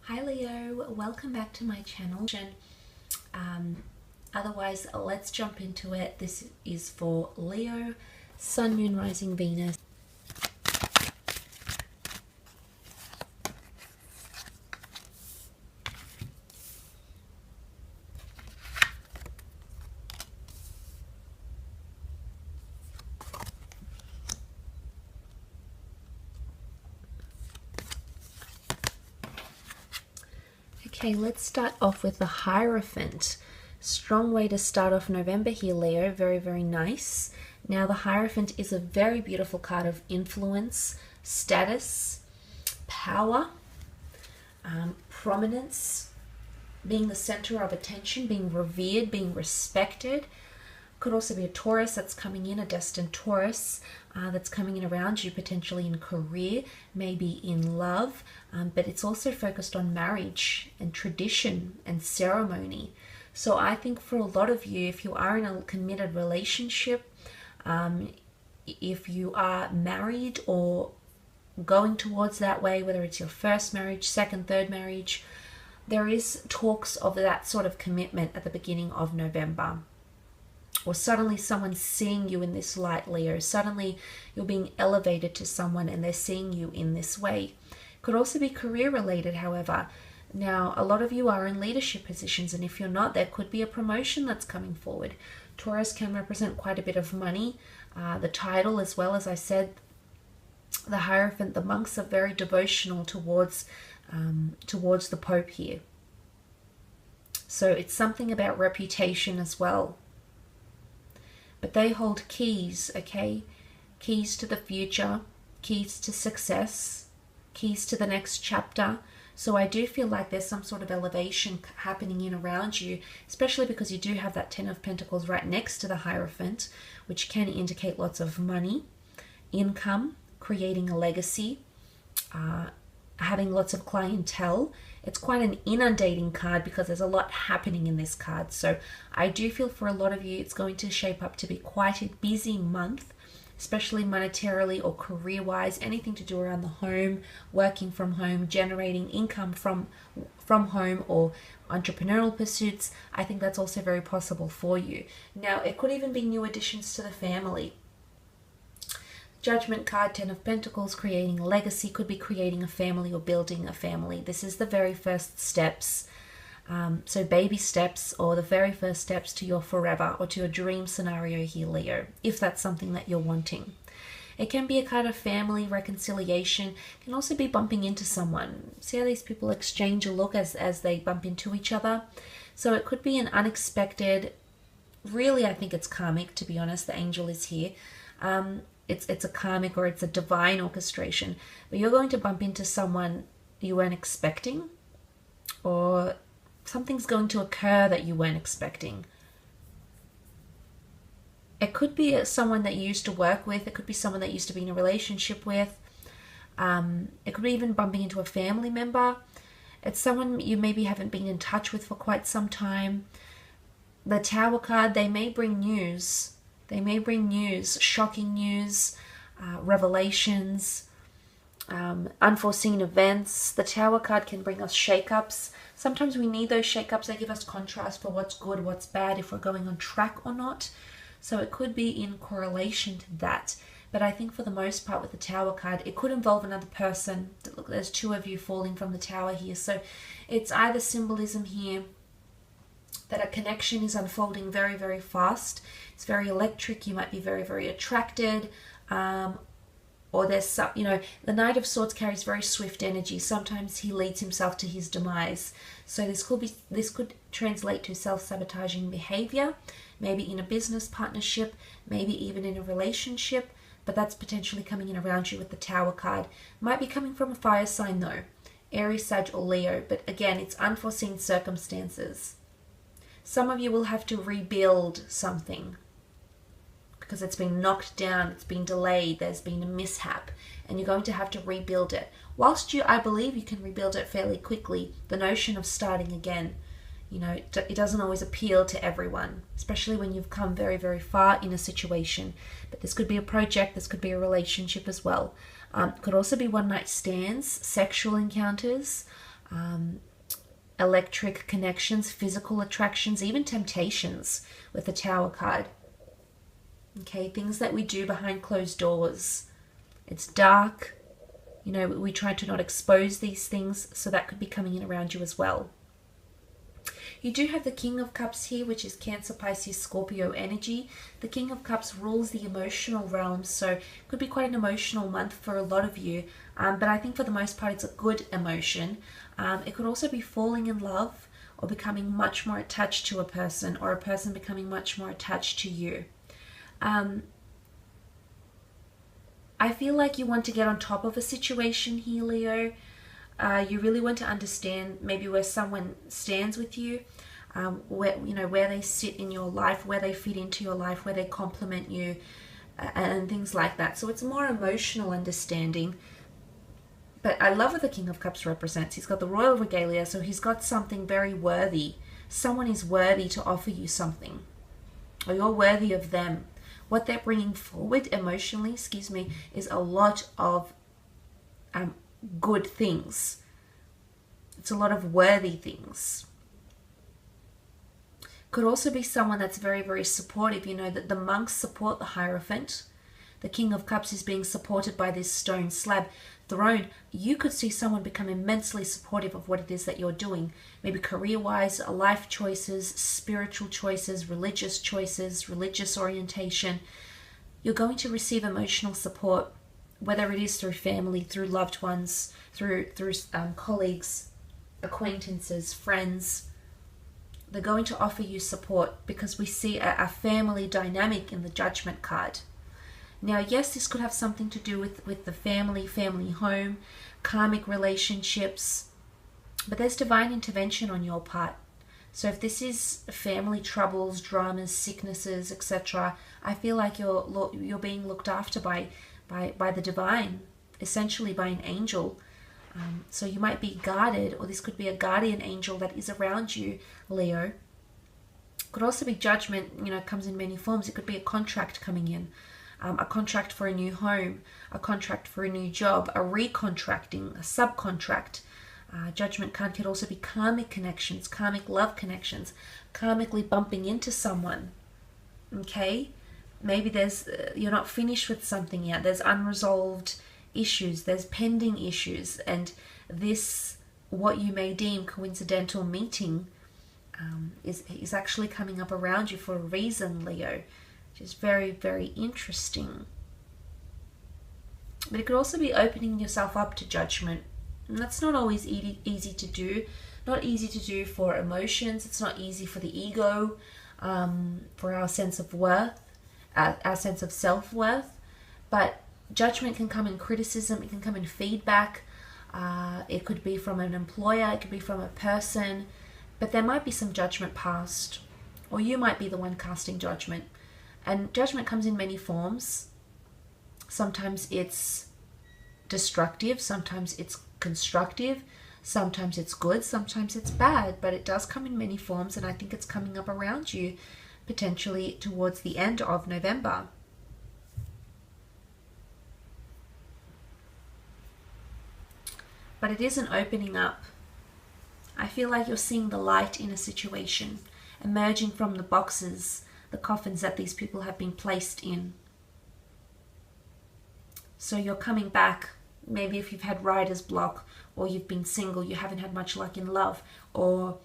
Hi Leo, welcome back to my channel. Otherwise, let's jump into it. This is for Leo, Sun, Moon, Rising, Venus. Okay, let's start off with the Hierophant. Strong way to start off November here, Leo. Very, very nice. Now, the Hierophant is a very beautiful card of influence, status, power, prominence, being the center of attention, being revered, being respected. Could also be a Taurus that's coming in, a destined Taurus that's coming in around you, potentially in career, maybe in love, but it's also focused on marriage and tradition and ceremony. So I think for a lot of you, if you are in a committed relationship, if you are married or going towards that way, whether it's your first marriage, second, third marriage, there is talks of that sort of commitment at the beginning of November. Or suddenly someone's seeing you in this light, Leo. Suddenly you're being elevated to someone and they're seeing you in this way. Could also be career related, however. Now, a lot of you are in leadership positions, and if you're not, there could be a promotion that's coming forward. Taurus can represent quite a bit of money, the title, as well as I said, the Hierophant, the monks are very devotional towards the Pope here. So it's something about reputation as well. But they hold keys, okay? Keys to the future, keys to success, keys to the next chapter. So I do feel like there's some sort of elevation happening in around you, especially because you do have that Ten of Pentacles right next to the Hierophant, which can indicate lots of money, income, creating a legacy, having lots of clientele. It's quite an inundating card because there's a lot happening in this card. So I do feel for a lot of you, it's going to shape up to be quite a busy month, especially monetarily or career-wise, anything to do around the home, working from home, generating income from home, or entrepreneurial pursuits. I think that's also very possible for you. Now, it could even be new additions to the family. Judgment card, Ten of Pentacles, creating a legacy, could be creating a family or building a family. This is the very first steps. So baby steps, or the very first steps to your forever or to your dream scenario here, Leo, if that's something that you're wanting. It can be a kind of family reconciliation. It can also be bumping into someone. See how these people exchange a look as they bump into each other? So it could be an unexpected, really I think it's karmic, to be honest. The angel is here. It's a karmic or it's a divine orchestration, but you're going to bump into someone you weren't expecting, or something's going to occur that you weren't expecting. It could be someone that you used to work with. It could be someone that you used to be in a relationship with. It could be even bumping into a family member. It's someone you maybe haven't been in touch with for quite some time. The Tower card, they may bring news. They may bring news, shocking news, revelations, unforeseen events. The Tower card can bring us shake-ups. Sometimes we need those shake-ups. They give us contrast for what's good, what's bad, if we're going on track or not. So it could be in correlation to that. But I think for the most part with the Tower card, it could involve another person. Look, there's two of you falling from the Tower here. So it's either symbolism here that a connection is unfolding very, very fast. It's very electric. You might be very, very attracted. Or there's some, the Knight of Swords carries very swift energy. Sometimes he leads himself to his demise. So this could translate to self-sabotaging behavior, maybe in a business partnership, maybe even in a relationship. But that's potentially coming in around you with the Tower card. Might be coming from a fire sign though. Aries, Sag, or Leo. But again, it's unforeseen circumstances. Some of you will have to rebuild something because it's been knocked down, it's been delayed, there's been a mishap, and you're going to have to rebuild it. Whilst I believe you can rebuild it fairly quickly, the notion of starting again, it doesn't always appeal to everyone, especially when you've come very, very far in a situation. But this could be a project, this could be a relationship as well. Could also be one-night stands, sexual encounters, electric connections, physical attractions, even temptations with the Tower card. Okay, things that we do behind closed doors. It's dark. You know, we try to not expose these things, so that could be coming in around you as well. You do have the King of Cups here, which is Cancer, Pisces, Scorpio energy. The King of Cups rules the emotional realm, so it could be quite an emotional month for a lot of you. But I think for the most part, it's a good emotion. It could also be falling in love or becoming much more attached to a person, or a person becoming much more attached to you. I feel like you want to get on top of a situation here, Leo. You really want to understand maybe where someone stands with you, where they sit in your life, where they fit into your life, where they complement you, and things like that. So it's more emotional understanding. But I love what the King of Cups represents. He's got the royal regalia, so he's got something very worthy. Someone is worthy to offer you something, or you're worthy of them. What they're bringing forward emotionally, is a lot of good things. It's a lot of worthy things. Could also be someone that's very, very supportive. You know that the monks support the Hierophant. The King of Cups is being supported by this stone slab throne. You could see someone become immensely supportive of what it is that you're doing. Maybe career-wise, life choices, spiritual choices, religious orientation. You're going to receive emotional support, whether it is through family, through loved ones, through colleagues, acquaintances, friends. They're going to offer you support because we see a family dynamic in the Judgment card. Now, yes, this could have something to do with the family home, karmic relationships, but there's divine intervention on your part. So if this is family troubles, dramas, sicknesses, etc., I feel like you're being looked after by the divine, essentially by an angel. So you might be guarded, or this could be a guardian angel that is around you, Leo. Could also be judgment, comes in many forms. It could be a contract coming in, a contract for a new home, a contract for a new job, a recontracting, a subcontract. Judgment card could also be karmic connections, karmic love connections, karmically bumping into someone. Okay? Maybe you're not finished with something yet. There's unresolved issues, there's pending issues, and this, what you may deem coincidental meeting, is actually coming up around you for a reason, Leo, which is very, very interesting. But it could also be opening yourself up to judgment, and that's not always easy to do. Not easy to do for emotions. It's not easy for the ego, for our sense of worth, our sense of self-worth. But judgment can come in criticism, it can come in feedback, it could be from an employer, it could be from a person, but there might be some judgment passed, or you might be the one casting judgment. And judgment comes in many forms. Sometimes it's destructive, sometimes it's constructive, sometimes it's good, sometimes it's bad, but it does come in many forms, and I think it's coming up around you potentially towards the end of November. But it is an opening up. I feel like you're seeing the light in a situation, emerging from the boxes, the coffins that these people have been placed in. So you're coming back. Maybe if you've had writer's block, or you've been single, you haven't had much luck in love, or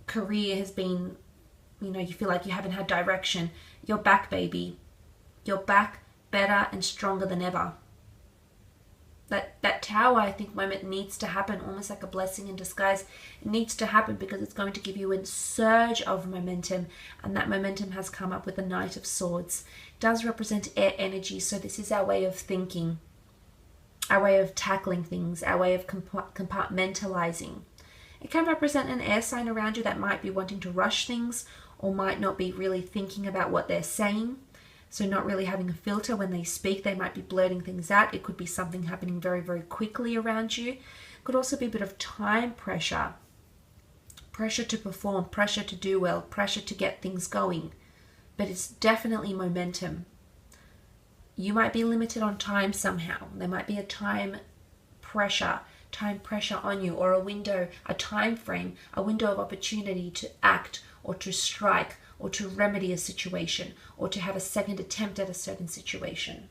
career has been, you feel like you haven't had direction. You're back, baby. You're back better and stronger than ever. That tower, I think, moment needs to happen, almost like a blessing in disguise. It needs to happen because it's going to give you a surge of momentum, and that momentum has come up with the Knight of Swords. It does represent air energy, so this is our way of thinking, our way of tackling things, our way of compartmentalizing. It can represent an air sign around you that might be wanting to rush things, or might not be really thinking about what they're saying. So not really having a filter when they speak, they might be blurting things out. It could be something happening very, very quickly around you. It could also be a bit of time pressure. Pressure to perform, pressure to do well, pressure to get things going. But it's definitely momentum. You might be limited on time somehow. There might be a time pressure time pressure on you, or a window, a time frame, a window of opportunity to act or to strike or to remedy a situation or to have a second attempt at a certain situation.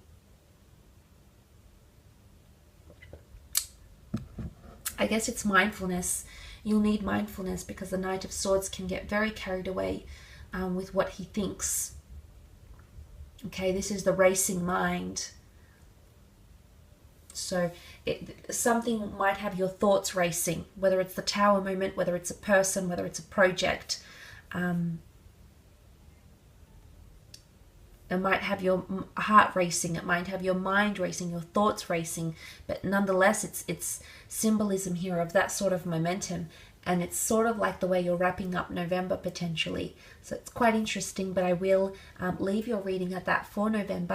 I guess it's mindfulness. You'll need mindfulness because the Knight of Swords can get very carried away with what he thinks. Okay, this is the racing mind. So something might have your thoughts racing, whether it's the Tower moment, whether it's a person, whether it's a project. It might have your heart racing, it might have your mind racing, your thoughts racing, but nonetheless it's symbolism here of that sort of momentum, and it's sort of like the way you're wrapping up November potentially. So it's quite interesting, but I will leave your reading at that for November.